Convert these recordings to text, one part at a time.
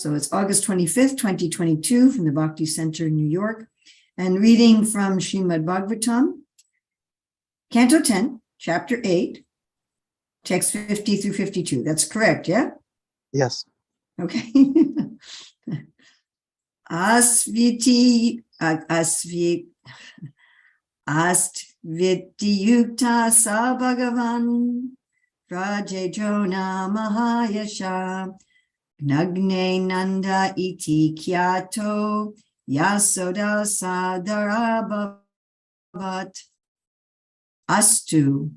So it's August 25th, 2022 from the Bhakti Center in New York, and reading from Śrīmad-Bhāgavatam, Canto 10, Chapter 8, text 50 through 52. That's correct, yeah? Yes. Okay. Astviti yukta sa Bhagavan Rajejona Mahayasha Gnagne Nanda iti kyato Yasoda Sadarabhavat Astu.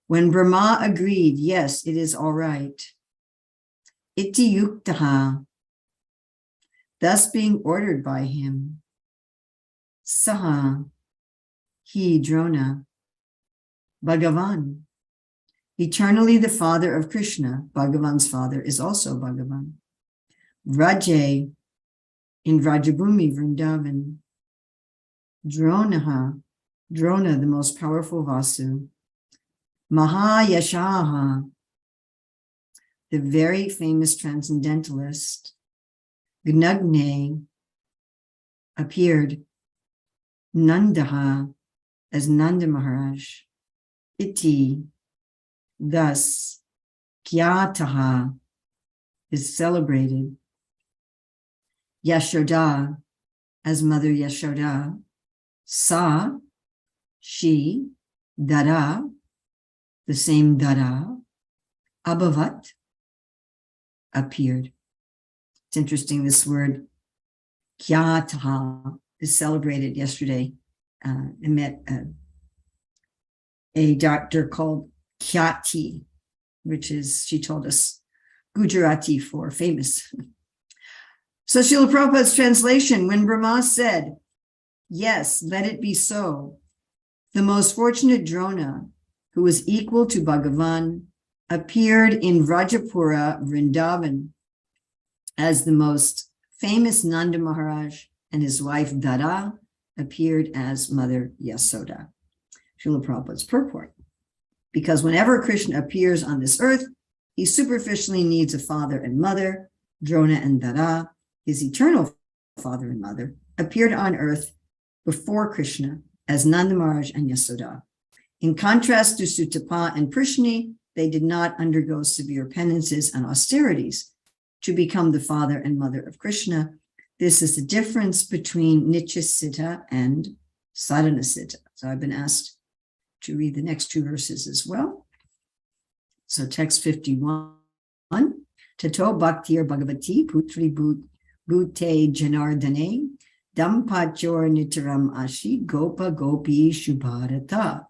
When Brahma agreed, yes, it is all right. Iti yuktaha, thus being ordered by him. Saha, he, Drona, Bhagavan, eternally the father of Krishna. Bhagavan's father is also Bhagavan. Raje, in Vrajabhumi, Vrindavan. Dronaha, Drona, the most powerful Vasu. Mahayashaha, the very famous transcendentalist. Gnagne appeared. Nandaha, as Nanda Maharaj. Iti, thus. Kyataha, is celebrated. Yashoda, as Mother Yashoda. Sa, she. Dada, the same Dada. Abhavat, appeared. It's interesting, this word kyataha is celebrated yesterday. I met a doctor called Kyati, which is, she told us, Gujarati for famous. So Srila Prabhupada's translation, when Brahma said, yes, let it be so, the most fortunate Drona, who was equal to Bhagavan, appeared in Vrajapura, Vrindavan, as the most famous Nanda Maharaj, and his wife Dada appeared as Mother Yasoda. Srila Prabhupada's purport. Because whenever Krishna appears on this earth, he superficially needs a father and mother. Drona and Dada, his eternal father and mother, appeared on earth before Krishna as Nanda Maharaj and Yasoda. In contrast to Sutapa and Prishni, they did not undergo severe penances and austerities to become the father and mother of Krishna. This is the difference between Nityasiddha and Sadhanasiddha. So I've been asked to read the next two verses as well. So text 51, Tato Bhaktir Bhagavati Putri Bhute Janardane Dampatyor Nitaram Ashi Gopa Gopi Shubharata.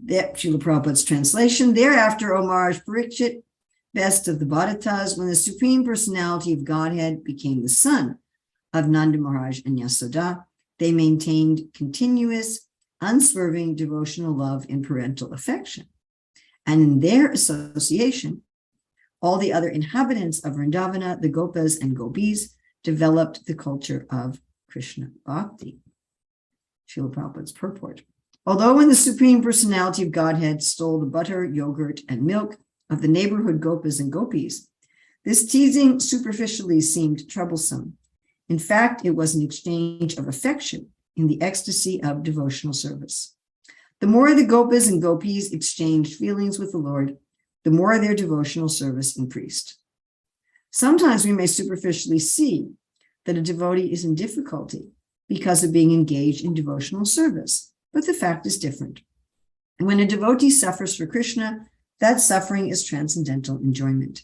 Srila Prabhupada's translation. Thereafter, O Maharaj Parikshit, best of the Bharatas, when the Supreme Personality of Godhead became the son of Nanda Maharaj and Yasoda, they maintained continuous, unswerving devotional love and parental affection. And in their association, all the other inhabitants of Vrindavana, the Gopas and Gopis, developed the culture of Krishna Bhakti. Srila Prabhupada's purport. Although when the Supreme Personality of Godhead stole the butter, yogurt, and milk of the neighborhood Gopas and Gopis, this teasing superficially seemed troublesome. In fact, it was an exchange of affection in the ecstasy of devotional service. The more the Gopas and Gopis exchanged feelings with the Lord, the more their devotional service increased. Sometimes we may superficially see that a devotee is in difficulty because of being engaged in devotional service, but the fact is different. And when a devotee suffers for Krishna, that suffering is transcendental enjoyment.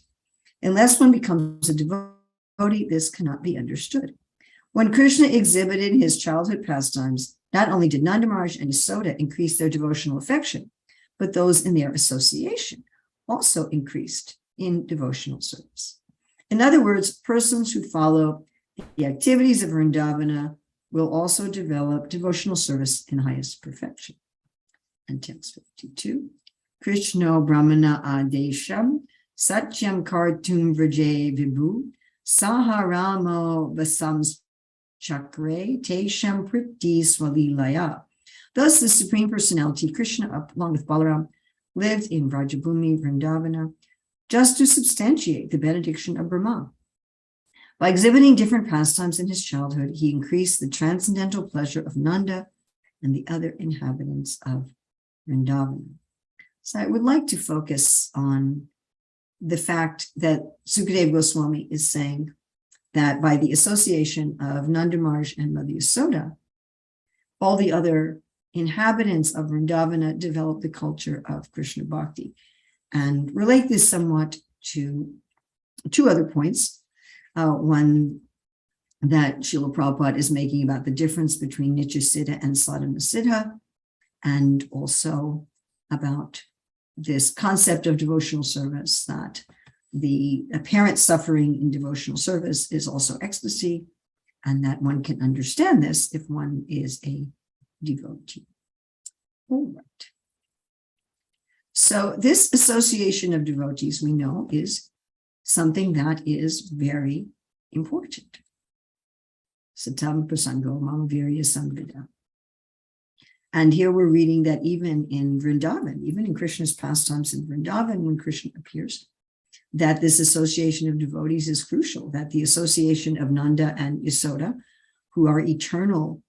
Unless one becomes a devotee, this cannot be understood. When Krishna exhibited his childhood pastimes, not only did Nanda Maharaj and Yasoda increase their devotional affection, but those in their association also increased in devotional service. In other words, persons who follow the activities of Vrindavana will also develop devotional service in highest perfection. And text 52. Krishna Brahmana Adesham Satyam Kartum Vraje Vibhu Saharamo Vasams Chakre Tesham Priti Swalilaya. Thus, the Supreme Personality, Krishna, along with Balaram, lived in Vrajabhumi, Vrindavana, just to substantiate the benediction of Brahma. By exhibiting different pastimes in his childhood, he increased the transcendental pleasure of Nanda and the other inhabitants of Vrindavan. So I would like to focus on the fact that Sukadeva Goswami is saying that by the association of Nanda Maharaj and Mother Yasoda, all the other inhabitants of Vrindavana developed the culture of Krishna Bhakti, and relate this somewhat to two other points. One that Srila Prabhupada is making about the difference between Nitya Siddha and Sadhana Siddha, and also about this concept of devotional service, that the apparent suffering in devotional service is also ecstasy, and that one can understand this if one is a devotee. All right. So this association of devotees, we know, is something that is very important. Satam prasango mamavirya samvida. And here we're reading that even in Vrindavan, even in Krishna's pastimes in Vrindavan, when Krishna appears, that this association of devotees is crucial, that the association of Nanda and Yasoda, who are eternal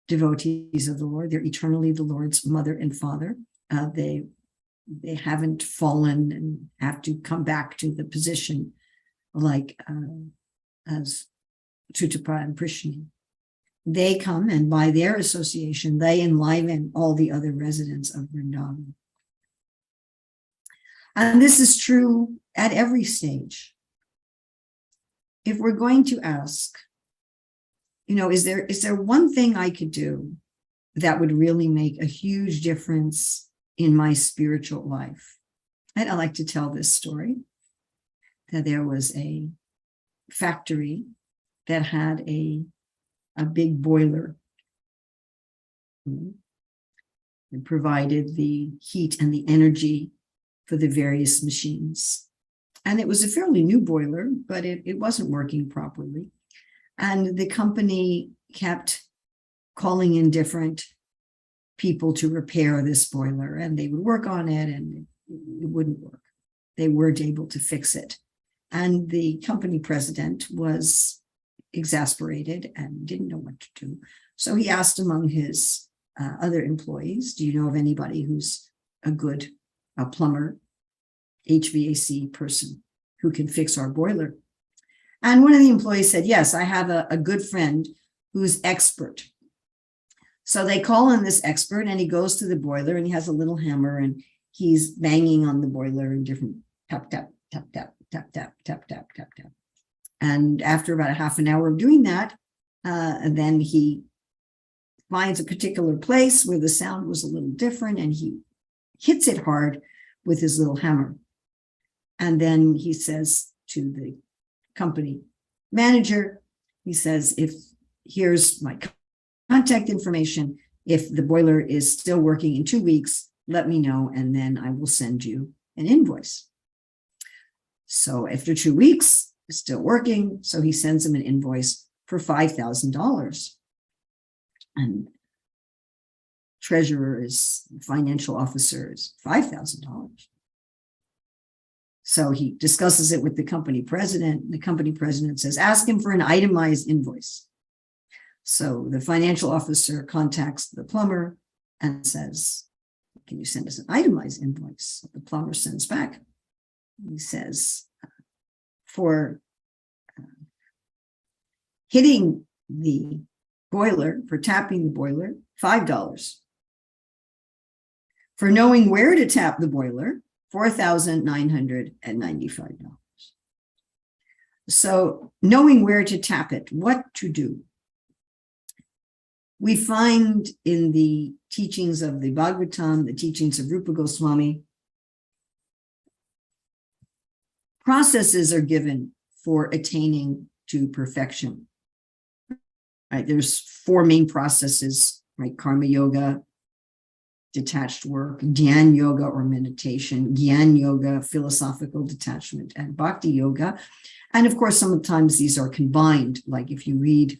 devotees of the Lord, they're eternally the Lord's mother and father. They haven't fallen and have to come back to the position like as Tutapa and Prishni. They come, and by their association, they enliven all the other residents of Vrindavan. And this is true at every stage. If we're going to ask, is there one thing I could do that would really make a huge difference in my spiritual life? And I like to tell this story, that there was a factory that had a big boiler. It provided the heat and the energy for the various machines. And it was a fairly new boiler, but it wasn't working properly. And the company kept calling in different people to repair this boiler, and they would work on it and it wouldn't work. They weren't able to fix it. And the company president was exasperated and didn't know what to do. So he asked among his other employees, do you know of anybody who's a good plumber, HVAC person who can fix our boiler? And one of the employees said, yes, I have a good friend who's expert. So they call in this expert, and he goes to the boiler, and he has a little hammer, and he's banging on the boiler in different tap, tap, tap, tap, tap, tap, tap, tap, tap, tap. And after about a half an hour of doing that, then he finds a particular place where the sound was a little different, and he hits it hard with his little hammer. And then he says to the company manager, he says, here's my contact information. If the boiler is still working in 2 weeks, let me know, and then I will send you an invoice. So after 2 weeks, it's still working. So he sends him an invoice for $5,000. And treasurer is, financial officer is $5,000. So he discusses it with the company president. The company president says, ask him for an itemized invoice. So the financial officer contacts the plumber and says, can you send us an itemized invoice? The plumber sends back. He says, for hitting the boiler, for tapping the boiler, $5. For knowing where to tap the boiler, $4,995. So knowing where to tap it, what to do. We find in the teachings of the Bhagavatam, the teachings of Rupa Goswami, processes are given for attaining to perfection. Right? There's 4 main processes, right? Karma yoga, detached work, Dhyan yoga or meditation, Gyan yoga, philosophical detachment, and Bhakti yoga. And of course, sometimes these are combined. Like if you read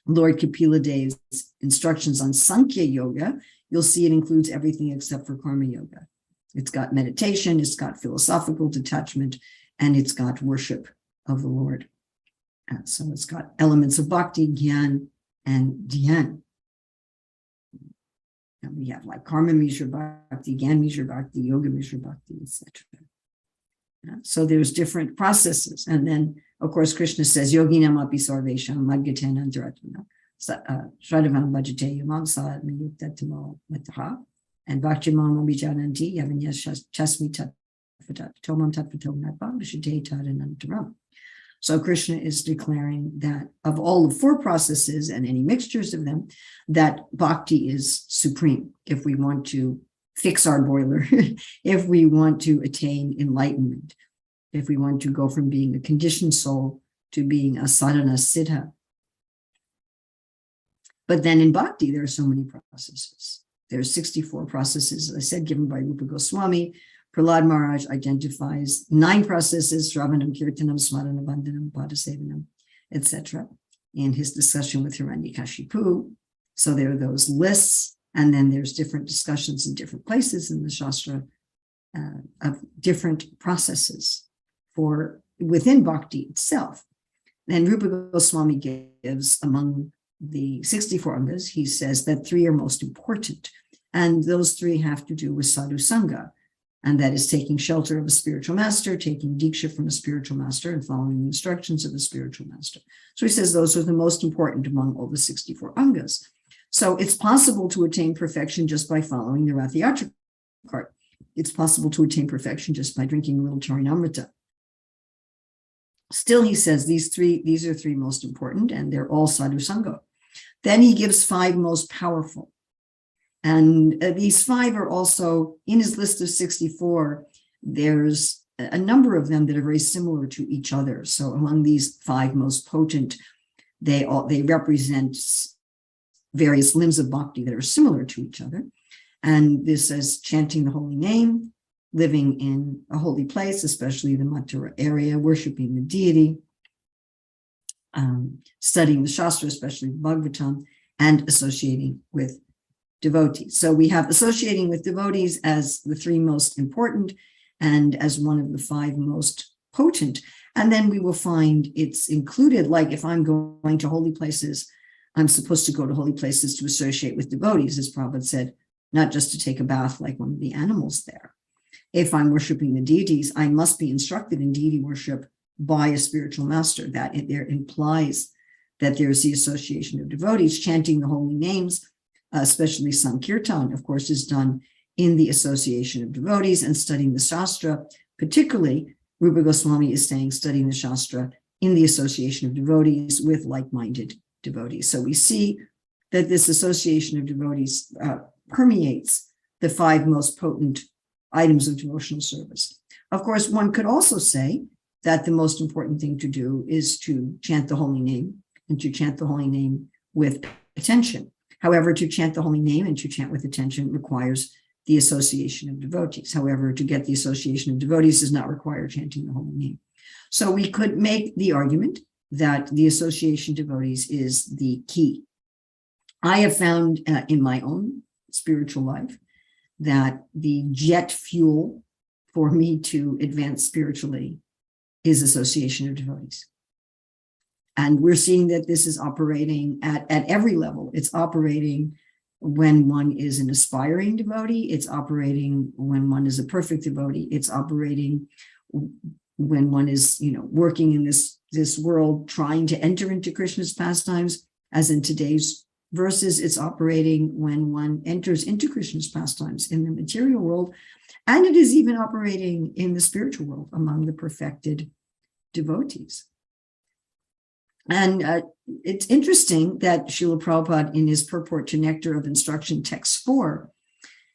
Lord Kapila Dev's instructions on Sankhya yoga, you'll see it includes everything except for Karma yoga. It's got meditation, it's got philosophical detachment, and it's got worship of the Lord. And so it's got elements of bhakti, gyan, and dhyan. And we have like karma mishra bhakti, gyan mishra bhakti, yoga mishra bhakti, etc. So there's different processes. And then, of course, Krishna says, yoginam api sarvesham madgatena antaratmana shraddhavam bhajate yamam sadhana yuktatamo mataha and bhaktimam abhijananti yavanyas chasmi tatvatat tomam tatvatom natvam vishate tadanantaram. So Krishna is declaring that of all the four processes and any mixtures of them, that bhakti is supreme. If we want to fix our boiler, if we want to attain enlightenment, if we want to go from being a conditioned soul to being a sadhana siddha. But then in bhakti, there are so many processes. There are 64 processes, as I said, given by Rupa Goswami. Prahlad Maharaj identifies 9 processes, Shravanam, Kirtanam, Smaranam, Bandhanam, Padasevanam, etc., in his discussion with Hiranyakashipu. So there are those lists, and then there's different discussions in different places in the Shastra of different processes for within bhakti itself. And Rupa Goswami gives among the 64 angas, he says that 3 are most important, and those 3 have to do with sadhu sangha. And that is taking shelter of a spiritual master, taking diksha from a spiritual master, and following the instructions of a spiritual master. So he says those are the most important among all the 64 angas. So it's possible to attain perfection just by following the Rathayatra cart. It's possible to attain perfection just by drinking a little Charanamrita. Still, he says these are 3 most important, and they're all sadhu sangha. Then he gives 5 most powerful. And these 5 are also in his list of 64. There's a number of them that are very similar to each other. So among these 5 most potent, they represent various limbs of bhakti that are similar to each other. And this is chanting the holy name, living in a holy place, especially the Mathura area, worshiping the deity, studying the Shastra, especially the Bhagavatam, and associating with devotees. So we have associating with devotees as the 3 most important and as one of the 5 most potent. And then we will find it's included, like if I'm going to holy places, I'm supposed to go to holy places to associate with devotees, as Prabhupada said, not just to take a bath like one of the animals there. If I'm worshiping the deities, I must be instructed in deity worship by a spiritual master. That there implies that there's the association of devotees. Chanting the holy names, especially Sankirtan, of course, is done in the association of devotees, and studying the Shastra, particularly Rupa Goswami is saying studying the Shastra in the association of devotees with like-minded devotees. So we see that this association of devotees permeates the 5 most potent items of devotional service. Of course, one could also say that the most important thing to do is to chant the holy name, and to chant the holy name with attention. However, to chant the holy name and to chant with attention requires the association of devotees. However, to get the association of devotees does not require chanting the holy name. So we could make the argument that the association of devotees is the key. I have found in my own spiritual life that the jet fuel for me to advance spiritually is association of devotees. And we're seeing that this is operating at every level. It's operating when one is an aspiring devotee. It's operating when one is a perfect devotee. It's operating when one is, working in this world, trying to enter into Krishna's pastimes, as in today's verses. It's operating when one enters into Krishna's pastimes in the material world. And it is even operating in the spiritual world among the perfected devotees. And it's interesting that Srila Prabhupada, in his Purport to Nectar of Instruction, Text 4,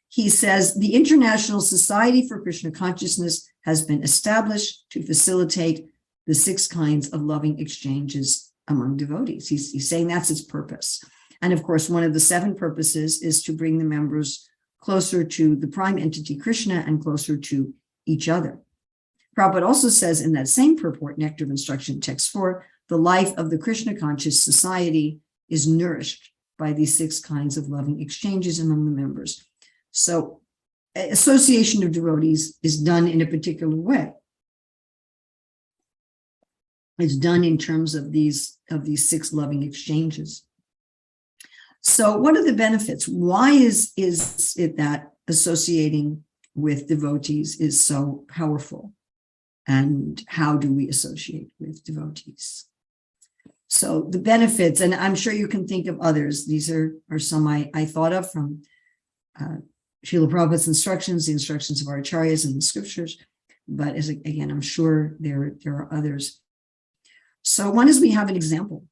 he says, the International Society for Krishna Consciousness has been established to facilitate the 6 kinds of loving exchanges among devotees. He's saying that's its purpose. And of course, one of the 7 purposes is to bring the members closer to the prime entity Krishna and closer to each other. Prabhupada also says in that same Purport, Nectar of Instruction, Text 4, the life of the Krishna conscious society is nourished by these 6 kinds of loving exchanges among the members. So association of devotees is done in a particular way. It's done in terms of these 6 loving exchanges. So what are the benefits? Why is it that associating with devotees is so powerful? And how do we associate with devotees? So the benefits, and I'm sure you can think of others. These are some I thought of from Srila Prabhupada's instructions, the instructions of our acharyas and the scriptures. But again, I'm sure there are others. So one is we have an example.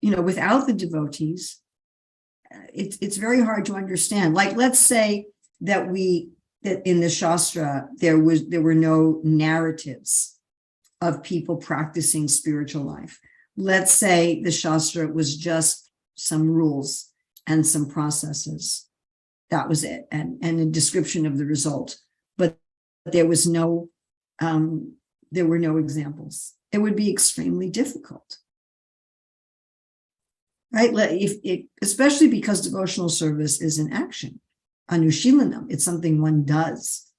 Without the devotees, it's very hard to understand. Like, let's say that in the Shastra, there were no narratives of people practicing spiritual life. Let's say the Shastra was just some rules and some processes. That was it, and a description of the result. But there were no examples. It would be extremely difficult. Right? Especially because devotional service is an action, anushilanam. It's something one does.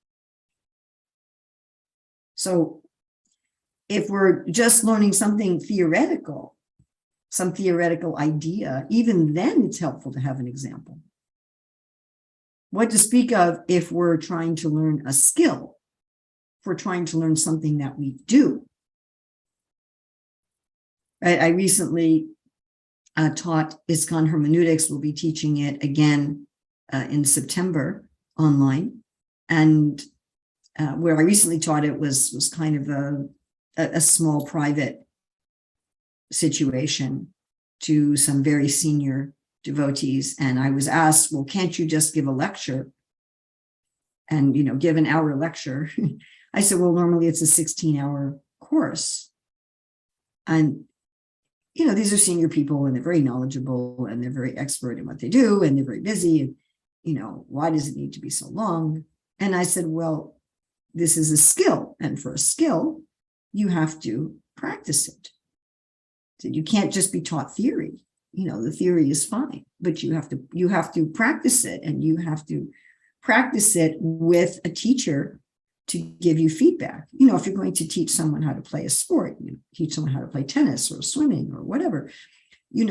So if we're just learning something theoretical, some theoretical idea, even then it's helpful to have an example. What to speak of if we're trying to learn a skill, if we're trying to learn something that we do. I recently taught ISKCON hermeneutics. We'll be teaching it again in September online. And where I recently taught it was kind of a small private situation to some very senior devotees. And I was asked, well, can't you just give a lecture and, give an hour lecture? I said, well, normally it's a 16-hour course. And these are senior people and they're very knowledgeable and they're very expert in what they do and they're very busy. And, why does it need to be so long? And I said, well, this is a skill. And for a skill, you have to practice it. So you can't just be taught theory. The theory is fine, but you have to practice it, and you have to practice it with a teacher to give you feedback. If you're going to teach someone how to play a sport, teach someone how to play tennis or swimming or whatever, you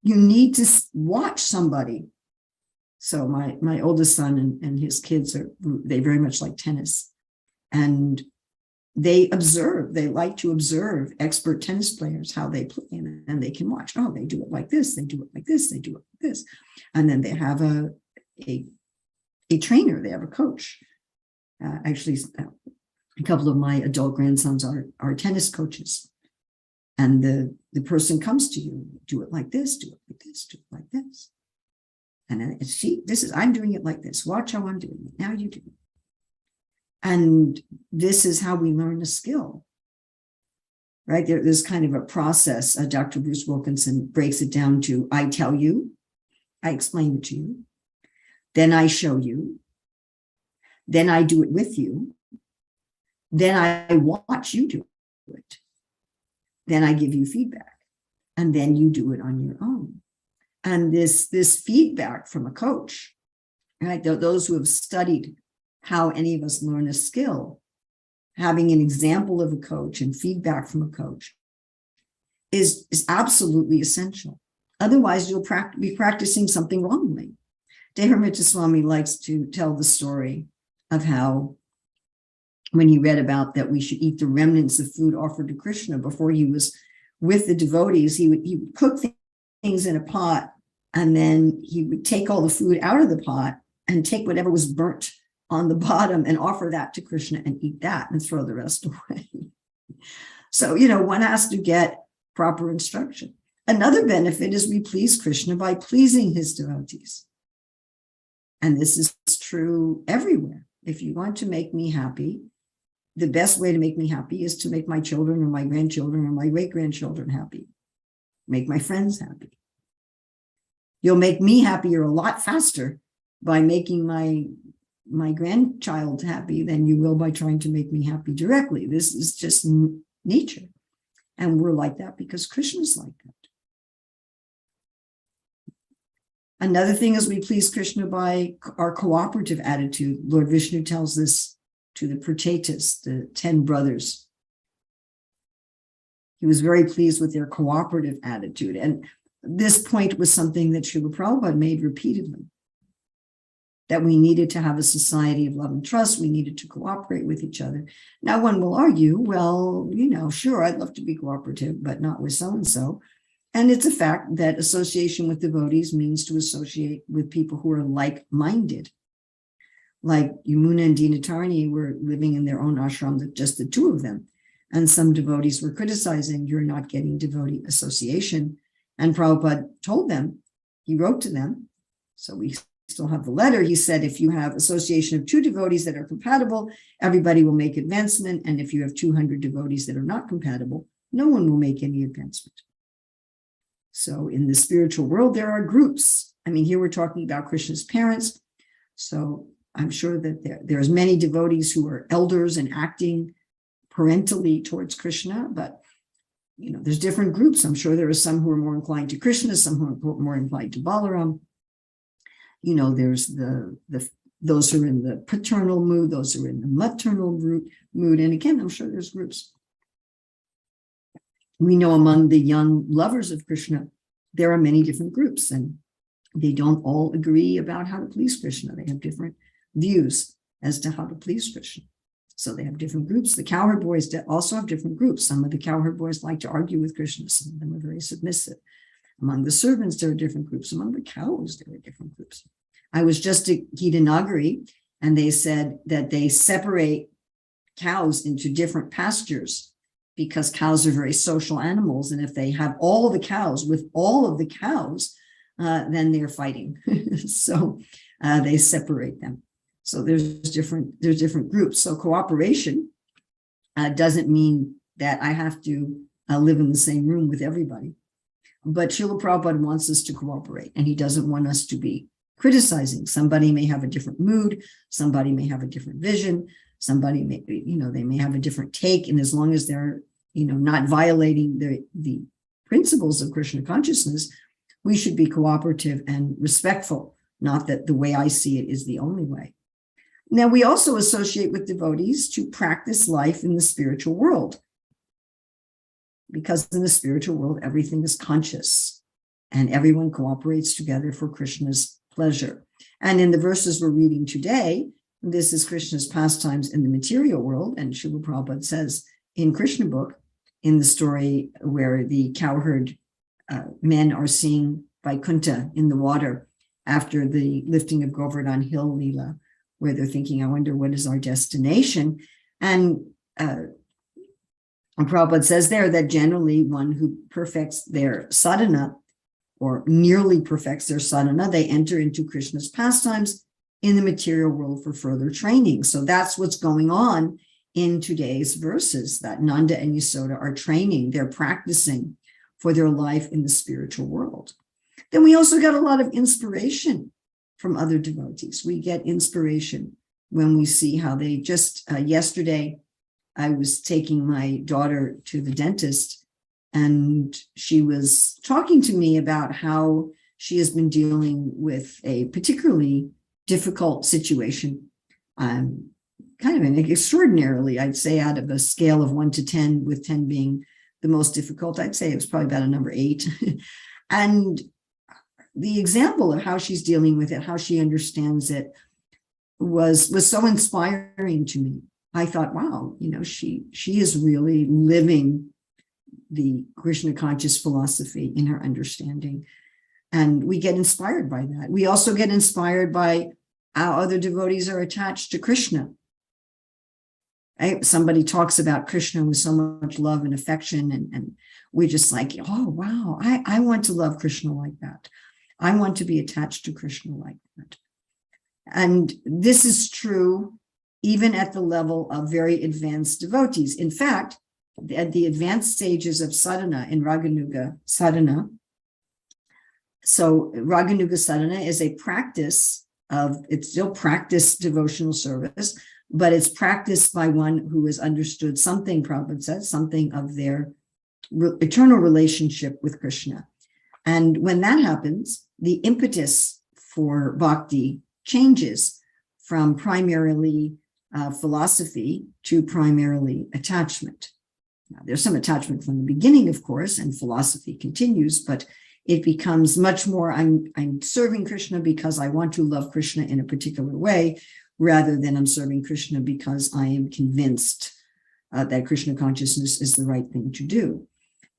need to watch somebody. So my oldest son and his kids they very much like tennis, and they like to observe expert tennis players, how they play, and they can watch. Oh, they do it like this, they do it like this, they do it like this. And then they have a trainer, they have a coach. Actually, a couple of my adult grandsons are tennis coaches. And the person comes to you, do it like this, do it like this, do it like this. And then I'm doing it like this. Watch how I'm doing it. Now you do it. And this is how we learn a skill, right? There's kind of a process. Dr. Bruce Wilkinson breaks it down to, I tell you, I explain it to you, then I show you, then I do it with you, then I watch you do it, then I give you feedback, and then you do it on your own. And this feedback from a coach, right? Those who have studied how any of us learn a skill, having an example of a coach and feedback from a coach is absolutely essential. Otherwise, you'll be practicing something wrongly. Dehamrita Swami likes to tell the story of how, when he read about that we should eat the remnants of food offered to Krishna before he was with the devotees, he would cook things in a pot, and then he would take all the food out of the pot and take whatever was burnt on the bottom and offer that to Krishna and eat that and throw the rest away. So, one has to get proper instruction. Another benefit is we please Krishna by pleasing his devotees. And this is true everywhere. If you want to make me happy, the best way to make me happy is to make my children or my grandchildren or my great-grandchildren happy. Make my friends happy. You'll make me happier a lot faster by making my grandchild happy than you will by trying to make me happy directly. This is just nature. And we're like that because Krishna's like that. Another thing is we please Krishna by our cooperative attitude. Lord Vishnu tells this to the Prachetas, the 10 brothers. He was very pleased with their cooperative attitude. And this point was something that Srila Prabhupada made repeatedly, that we needed to have a society of love and trust. We needed to cooperate with each other. Now, one will argue, well, sure, I'd love to be cooperative, but not with so-and-so. And it's a fact that association with devotees means to associate with people who are like-minded. Like Yamuna and Dinatarni were living in their own ashram, just the two of them. And some devotees were criticizing, you're not getting devotee association. And Prabhupada told them, he wrote to them, so we still have the letter. He said, if you have association of 2 devotees that are compatible, everybody will make advancement. And if you have 200 devotees that are not compatible, no one will make any advancement. So in the spiritual world, there are groups. I mean, here we're talking about Krishna's parents. So I'm sure that there's many devotees who are elders and acting parentally towards Krishna, but there's different groups. I'm sure there are some who are more inclined to Krishna, some who are more inclined to Balaram. There's those who are in the paternal mood, those who are in the maternal mood. And again, I'm sure there's groups. We know among the young lovers of Krishna, there are many different groups, and they don't all agree about how to please Krishna. They have different views as to how to please Krishna. So they have different groups. The cowherd boys also have different groups. Some of the cowherd boys like to argue with Krishna. Some of them are very submissive. Among the servants, there are different groups. Among the cows, there are different groups. I was just at Gitanagari, and they said that they separate cows into different pastures because cows are very social animals. And if they have all the cows with all of the cows, then they're fighting. So they separate them. So there's different groups. So cooperation doesn't mean that I have to live in the same room with everybody. But Srila Prabhupada wants us to cooperate, and he doesn't want us to be criticizing. Somebody may have a different mood. Somebody may have a different vision. Somebody may, they may have a different take. And as long as they're, not violating the principles of Krishna consciousness, we should be cooperative and respectful. Not that the way I see it is the only way. Now, we also associate with devotees to practice life in the spiritual world, because in the spiritual world, everything is conscious and everyone cooperates together for Krishna's pleasure. And in the verses we're reading today, this is Krishna's pastimes in the material world. And Srila Prabhupada says in Krishna book, in the story where the cowherd men are seeing Vaikuntha in the water after the lifting of Govardhan Hill Leela, where they're thinking, I wonder what is our destination. And Prabhupada says there that generally one who perfects their sadhana or nearly perfects their sadhana, they enter into Krishna's pastimes in the material world for further training. So that's what's going on in today's verses, that Nanda and Yasoda are training, they're practicing for their life in the spiritual world. Then we also got a lot of inspiration from other devotees. We get inspiration when we see how they just, yesterday, I was taking my daughter to the dentist, and she was talking to me about how she has been dealing with a particularly difficult situation, kind of an extraordinarily, I'd say, out of a scale of 1 to 10, with 10 being the most difficult, I'd say it was probably about a number 8. And the example of how she's dealing with it, how she understands it, was so inspiring to me. I thought, wow, she is really living the Krishna conscious philosophy in her understanding. And we get inspired by that. We also get inspired by how other devotees are attached to Krishna. Somebody talks about Krishna with so much love and affection, and we're just like, oh, wow, I want to love Krishna like that. I want to be attached to Krishna like that. And this is true even at the level of very advanced devotees. In fact, at the advanced stages of sadhana in Raganuga sadhana, so Raganuga sadhana is a practice it's still practice devotional service, but it's practiced by one who has understood something, Prabhupada said, something of their eternal relationship with Krishna. And when that happens, the impetus for bhakti changes from primarily philosophy to primarily attachment. Now, there's some attachment from the beginning, of course, and philosophy continues, but it becomes much more, I'm serving Krishna because I want to love Krishna in a particular way, rather than I'm serving Krishna because I am convinced that Krishna consciousness is the right thing to do.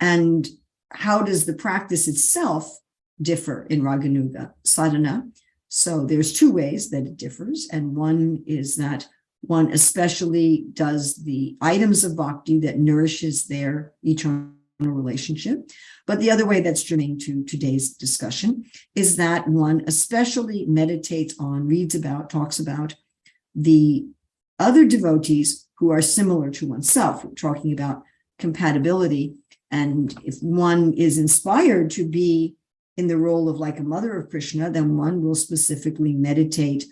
And how does the practice itself differ in Raganuga sadhana? So there's two ways that it differs. And one is that one especially does the items of bhakti that nourishes their eternal relationship. But the other way that's germane to today's discussion is that one especially meditates on, reads about, talks about the other devotees who are similar to oneself. We're talking about compatibility. And if one is inspired to be in the role of like a mother of Krishna, then one will specifically meditate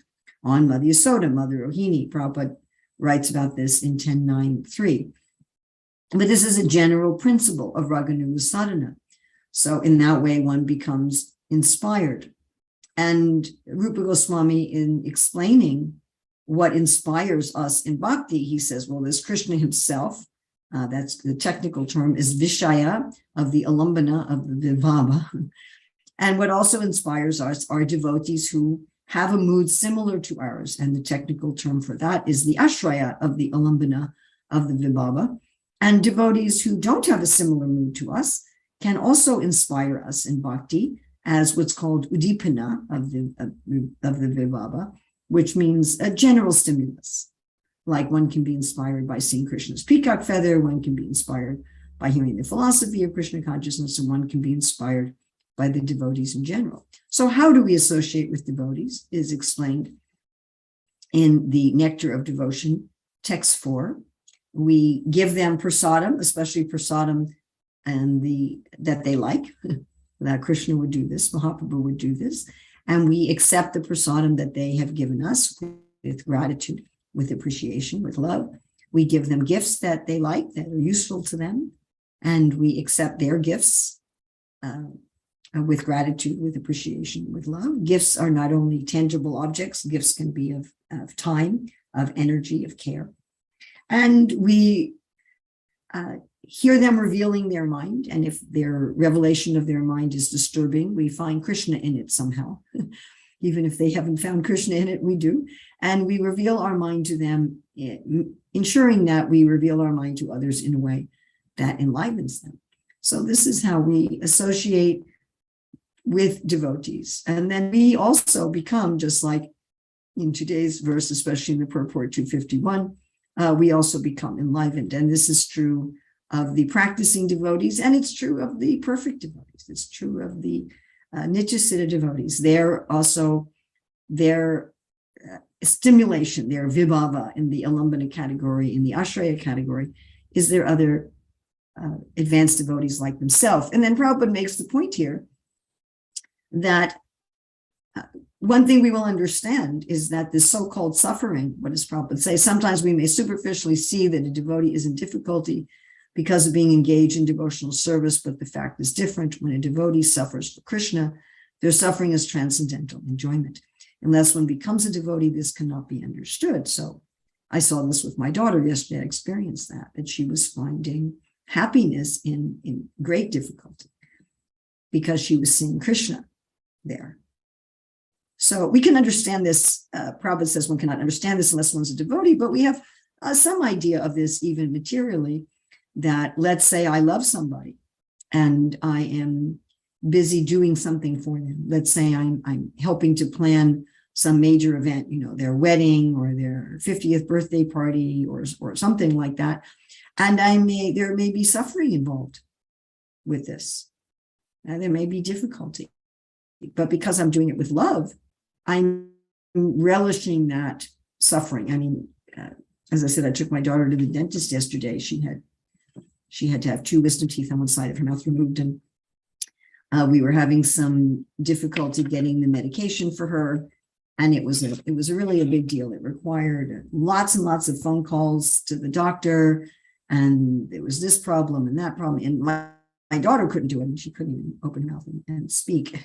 on Mother Yasoda, Mother Rohini. Prabhupada writes about this in 10.9.3. But this is a general principle of Raganuga sadhana. So in that way, one becomes inspired. And Rupa Goswami, in explaining what inspires us in bhakti, he says, well, there's Krishna himself. That's the technical term, is Vishaya, of the alambana, of the vibhava. And what also inspires us are devotees who have a mood similar to ours. And the technical term for that is the ashraya, of the alambana, of the vibhava. And devotees who don't have a similar mood to us can also inspire us in bhakti as what's called udipana of the vibhava, which means a general stimulus. Like one can be inspired by seeing Krishna's peacock feather, one can be inspired by hearing the philosophy of Krishna consciousness, and one can be inspired by the devotees in general. So how do we associate with devotees is explained in the Nectar of Devotion, text 4. We give them prasadam, especially prasadam and that they like. That Krishna would do this, Mahaprabhu would do this. And we accept the prasadam that they have given us with gratitude, with appreciation, with love. We give them gifts that they like, that are useful to them. And we accept their gifts with gratitude, with appreciation, with love. Gifts are not only tangible objects, gifts can be of time, of energy, of care. And we hear them revealing their mind. And if their revelation of their mind is disturbing, we find Krishna in it somehow. Even if they haven't found Krishna in it, we do. And we reveal our mind to them, ensuring that we reveal our mind to others in a way that enlivens them. So this is how we associate with devotees. And then we also become, just like in today's verse, especially in the purport 251, we also become enlivened. And this is true of the practicing devotees, and it's true of the perfect devotees. It's true of the Nityasiddha devotees. They're also, their stimulation, their vibhava in the alambana category, in the ashraya category, is there other advanced devotees like themselves. And then Prabhupada makes the point here that one thing we will understand is that this so-called suffering, what does Prabhupada say? Sometimes we may superficially see that a devotee is in difficulty because of being engaged in devotional service, but the fact is different. When a devotee suffers for Krishna, their suffering is transcendental enjoyment. Unless one becomes a devotee, this cannot be understood. So I saw this with my daughter yesterday. I experienced that she was finding happiness in great difficulty because she was seeing Krishna there. So we can understand this. Prabhupada says one cannot understand this unless one's a devotee, but we have some idea of this even materially, that let's say I love somebody and I am busy doing something for them. Let's say I'm helping to plan some major event, their wedding or their 50th birthday party or something like that. And there may be suffering involved with this. And there may be difficulty. But because I'm doing it with love, I'm relishing that suffering. I mean, as I said, I took my daughter to the dentist yesterday. She had to have 2 wisdom teeth on one side of her mouth removed, and we were having some difficulty getting the medication for her, and it was really a big deal. It required lots and lots of phone calls to the doctor, and there was this problem and that problem. And my my daughter couldn't do it, and she couldn't even open her mouth and speak.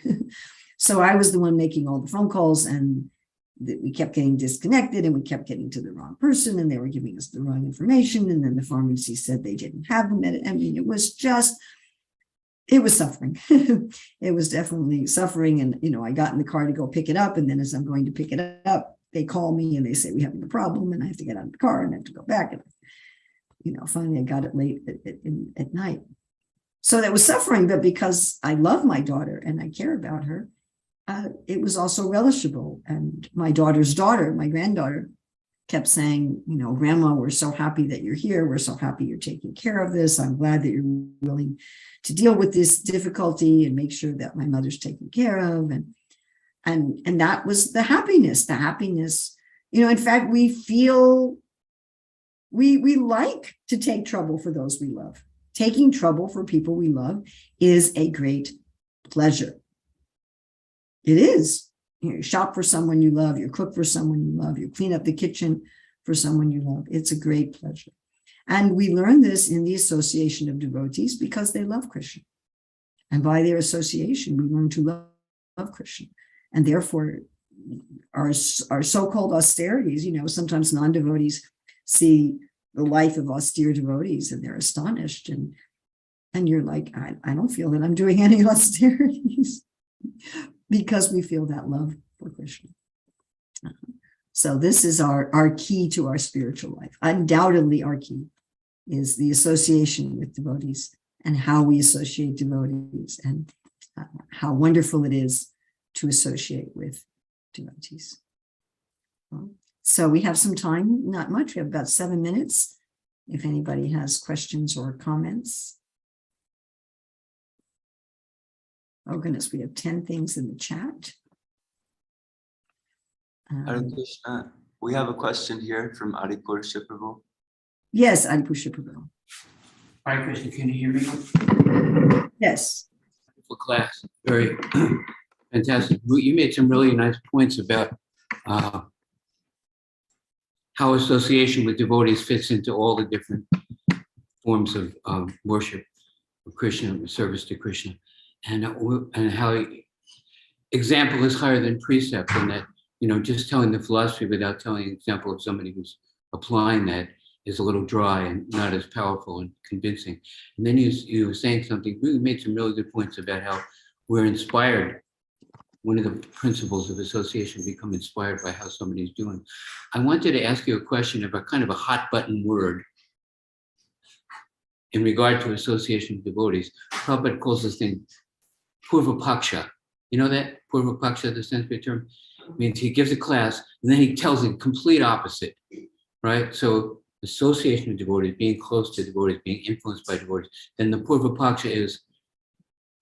So I was the one making all the phone calls, and we kept getting disconnected, and we kept getting to the wrong person, and they were giving us the wrong information. And then the pharmacy said they didn't have them. I mean, it was suffering. It was definitely suffering. And, I got in the car to go pick it up. And then as I'm going to pick it up, they call me and they say, we have a problem. And I have to get out of the car and I have to go back. And, finally I got it late at night. So that was suffering, but because I love my daughter and I care about her, it was also relishable. And my daughter's daughter, my granddaughter, kept saying, Grandma, we're so happy that you're here. We're so happy you're taking care of this. I'm glad that you're willing to deal with this difficulty and make sure that my mother's taken care of. And that was the happiness. In fact, we feel we like to take trouble for those we love. Taking trouble for people we love is a great pleasure. It is. You shop for someone you love, you cook for someone you love, you clean up the kitchen for someone you love. It's a great pleasure. And we learn this in the association of devotees because they love Krishna. And by their association, we learn to love Krishna. And therefore, our so-called austerities, sometimes non-devotees see the life of austere devotees and they're astonished. And you're like, I don't feel that I'm doing any austerities. Because we feel that love for Krishna. So this is our key to our spiritual life. Undoubtedly, our key is the association with devotees and how we associate devotees and how wonderful it is to associate with devotees. So we have some time, not much. We have about 7 minutes. If anybody has questions or comments. Oh goodness, we have 10 things in the chat. Hare Krishna. We have a question here from Adipur Shiprabhu. Yes, Adipur Shiprabhu. Hare Krishna, can you hear me? Yes. Wonderful class, very fantastic. You made some really nice points about how association with devotees fits into all the different forms of worship of Krishna, service to Krishna. And how example is higher than precept, and that, just telling the philosophy without telling an example of somebody who's applying that is a little dry and not as powerful and convincing. And then you were saying something, really made some really good points about how we're inspired. One of the principles of association, become inspired by how somebody's doing. I wanted to ask you a question about kind of a hot button word in regard to association with devotees. Prabhupada calls this thing Purva Paksha. You know that? Purva Paksha, the Sanskrit term, means he gives a class and then he tells the complete opposite, right? So association with devotees, being close to devotees, being influenced by devotees. Then the Purva Paksha is,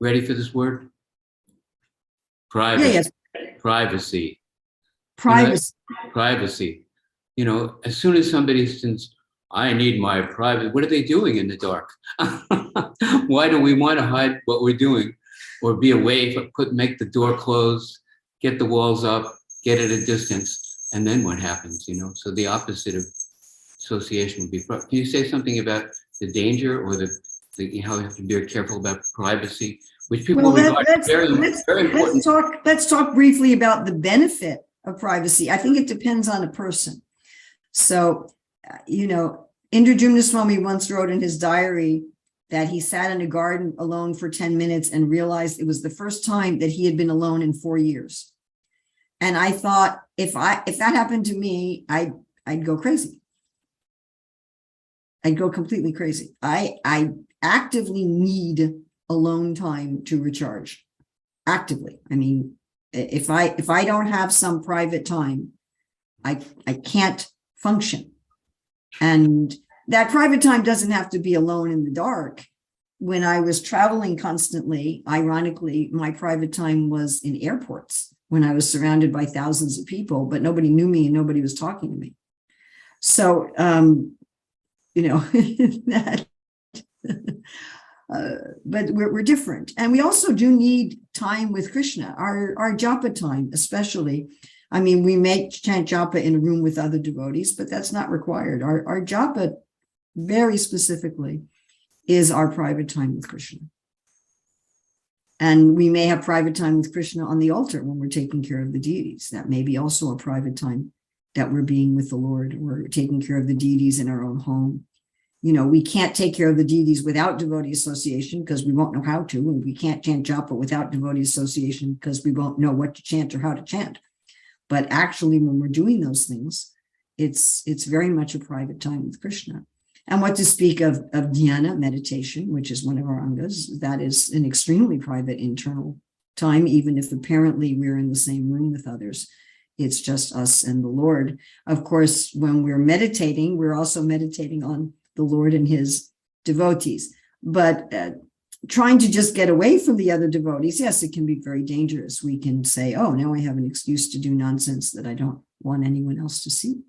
ready for this word? Privacy. Yes. Privacy. Privacy. Privacy. As soon as somebody says, I need my private, what are they doing in the dark? Why do we want to hide what we're doing or be away, make the door closed, get the walls up, get at a distance, and then what happens, So the opposite of association would be, can you say something about the danger or how we have to be very careful about privacy, which people regard very important. Let's talk briefly about the benefit of privacy. I think it depends on a person. So, Indrajumna Swami once wrote in his diary that he sat in a garden alone for 10 minutes and realized it was the first time that he had been alone in 4 years. And I thought, if that happened to me, I'd go crazy. I'd go completely crazy. I actively need alone time to recharge. Actively. I mean, if I don't have some private time, I can't function. And that private time doesn't have to be alone in the dark. When I was traveling constantly, ironically, my private time was in airports when I was surrounded by thousands of people, but nobody knew me and nobody was talking to me. So, that, but we're different. And we also do need time with Krishna, our japa time, especially. I mean, we may chant japa in a room with other devotees, but that's not required. Our japa, very specifically, is our private time with Krishna. And we may have private time with Krishna on the altar when we're taking care of the deities. That may be also a private time that we're being with the Lord. We're taking care of the deities in our own home. You know, we can't take care of the deities without devotee association because we won't know how to, and we can't chant japa without devotee association because we won't know what to chant or how to chant. But actually, when we're doing those things, it's very much a private time with Krishna. And what to speak of dhyana, meditation, which is one of our angas, that is an extremely private internal time, even if apparently we're in the same room with others. It's just us and the Lord. Of course, when we're meditating, we're also meditating on the Lord and his devotees. But trying to just get away from the other devotees, yes, it can be very dangerous. We can say, oh, now I have an excuse to do nonsense that I don't want anyone else to see.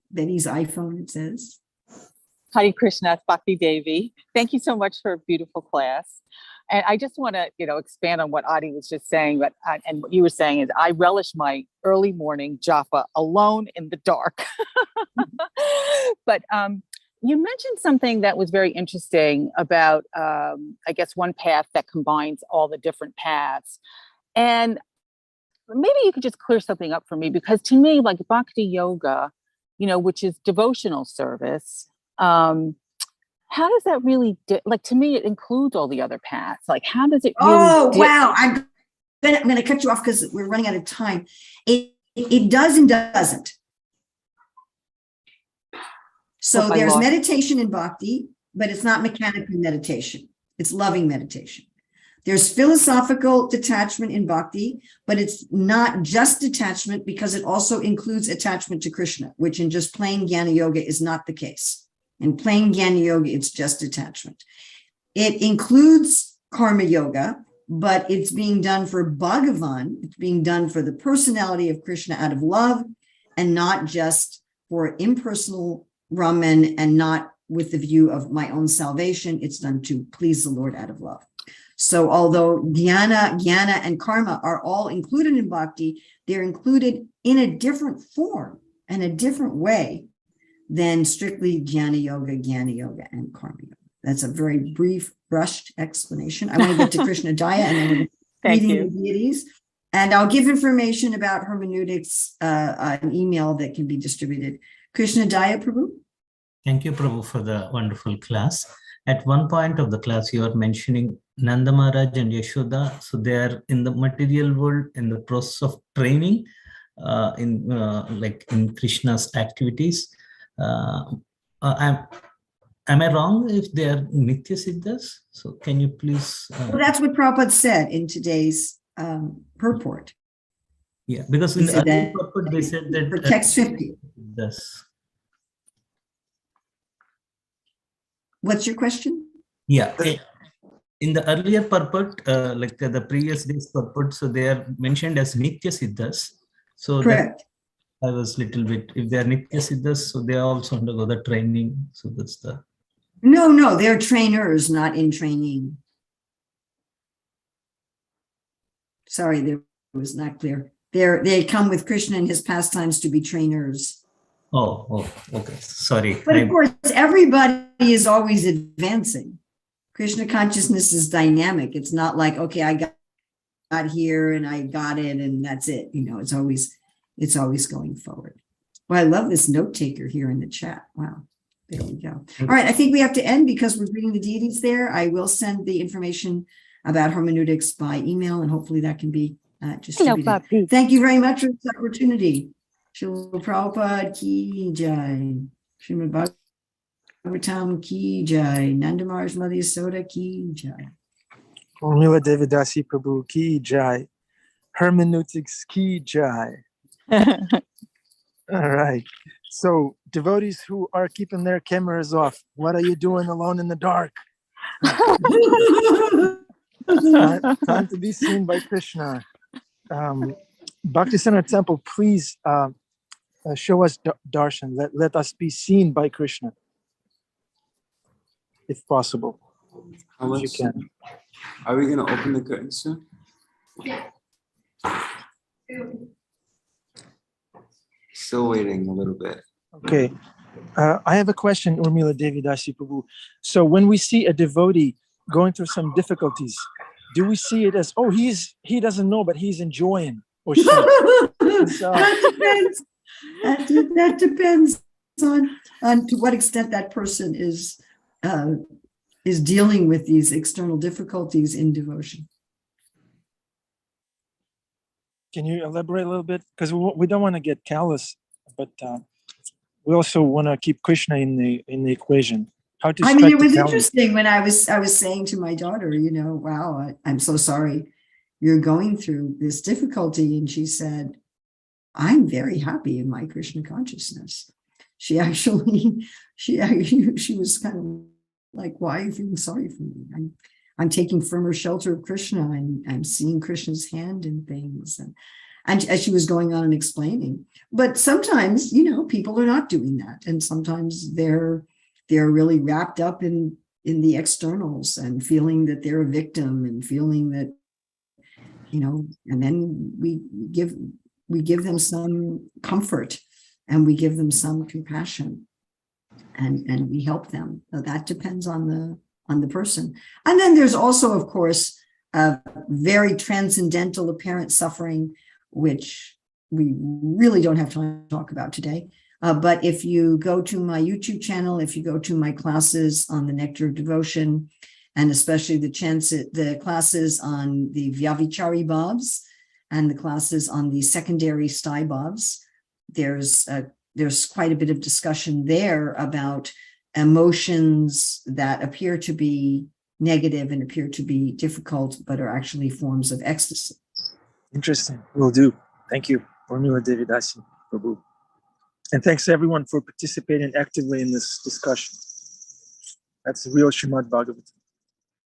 Betty's iPhone, it says. Hare Krishna, it's Bhakti Devi. Thank you so much for a beautiful class. And I just want to, expand on what Adi was just saying, and what you were saying is I relish my early morning japa alone in the dark. But you mentioned something that was very interesting about, I guess, one path that combines all the different paths. And maybe you could just clear something up for me, because to me, like Bhakti Yoga, which is devotional service, how does that really, to me, it includes all the other paths. Like, how does it really? Oh, wow. I'm going to cut you off because we're running out of time. It does and doesn't. So there's meditation in bhakti, but it's not mechanical meditation. It's loving meditation. There's philosophical detachment in bhakti, but it's not just detachment because it also includes attachment to Krishna, which in just plain Jnana Yoga is not the case. In plain Jnana Yoga, it's just attachment. It includes karma yoga, but it's being done for Bhagavan. It's being done for the personality of Krishna out of love, and not just for impersonal Raman and not with the view of my own salvation. It's done to please the Lord out of love. So although jnana, and karma are all included in bhakti, they're included in a different form and a different way than strictly jnana yoga, and karma yoga. That's a very brief, brushed explanation. I want to get to Krishna Daya and then we're going to reading the deities. And I'll give information about hermeneutics, an email that can be distributed. Krishna Daya, Prabhu. Thank you, Prabhu, for the wonderful class. At one point of the class, you are mentioning Nanda Maharaj and Yashoda. So they are in the material world in the process of training in Krishna's activities. Am I wrong if they are Nitya Siddhas? So can you please? Well, that's what Prabhupada said in today's purport. Yeah, because in the earlier purport they said that for text 50. Yes. What's your question? Yeah, in the earlier purport, like the previous day's purport, so they are mentioned as Nitya Siddhas. So correct. I was little bit, if they are Nitya Siddhas, so they also undergo the training. So that's the. No, they're trainers, not in training. Sorry, that was not clear. They come with Krishna and his pastimes to be trainers. Oh, okay. Sorry. But of course, everybody is always advancing. Krishna consciousness is dynamic. It's not like, okay, I got here and I got it and that's it. It's always going forward. Well, I love this note taker here in the chat. Wow. There we go. All right. I think we have to end because we're reading the deities there. I will send the information about hermeneutics by email and hopefully that can be distributed. Thank you very much for this opportunity. Srila Prabhupada ki jai. Śrīmad-Bhāgavatam ki jai. Nanda Maharaj Mother Yasoda ki jai. Urmila Devi Dasi Prabhu ki jai. Hermeneutics ki jai. All right. So devotees who are keeping their cameras off, what are you doing alone in the dark? Time to be seen by Krishna. Bhakti Center Temple, please show us darshan. Let us be seen by Krishna, if possible. How much you can. Are we going to open the curtain soon? Yeah. Still waiting a little bit. Okay. I have a question, Urmila Devi Dasi Prabhu. So when we see a devotee going through some difficulties, do we see it as, oh, he doesn't know, but he's enjoying, or she? That depends. That depends on to what extent that person is dealing with these external difficulties in devotion. Can you elaborate a little bit? Because we don't want to get callous, but we also want to keep Krishna in the equation. How to? I mean, it was strike the balance. interesting when I was saying to my daughter, you know, wow, I'm so sorry you're going through this difficulty, and she said, I'm very happy in my Krishna consciousness. She was kind of like, why are you feeling sorry for me? I'm taking firmer shelter of Krishna, and I'm seeing Krishna's hand in things. And as she was going on and explaining, but sometimes, you know, people are not doing that. And sometimes they're really wrapped up in the externals and feeling that they're a victim and feeling that, you know, and then we give them some comfort and we give them some compassion and we help them. So that depends on the person. And then there's also, of course, a very transcendental apparent suffering, which we really don't have time to talk about today. But if you go to my YouTube channel, if you go to my classes on the Nectar of Devotion, and especially the classes on the Vyavichari Bhavs and the classes on the secondary Sthai Bhavs, there's quite a bit of discussion there about emotions that appear to be negative and appear to be difficult, but are actually forms of ecstasy. Interesting. Will do. Thank you, Urmila Devi Dasi Prabhu. And thanks everyone for participating actively in this discussion. That's the real Śrīmad-Bhāgavatam.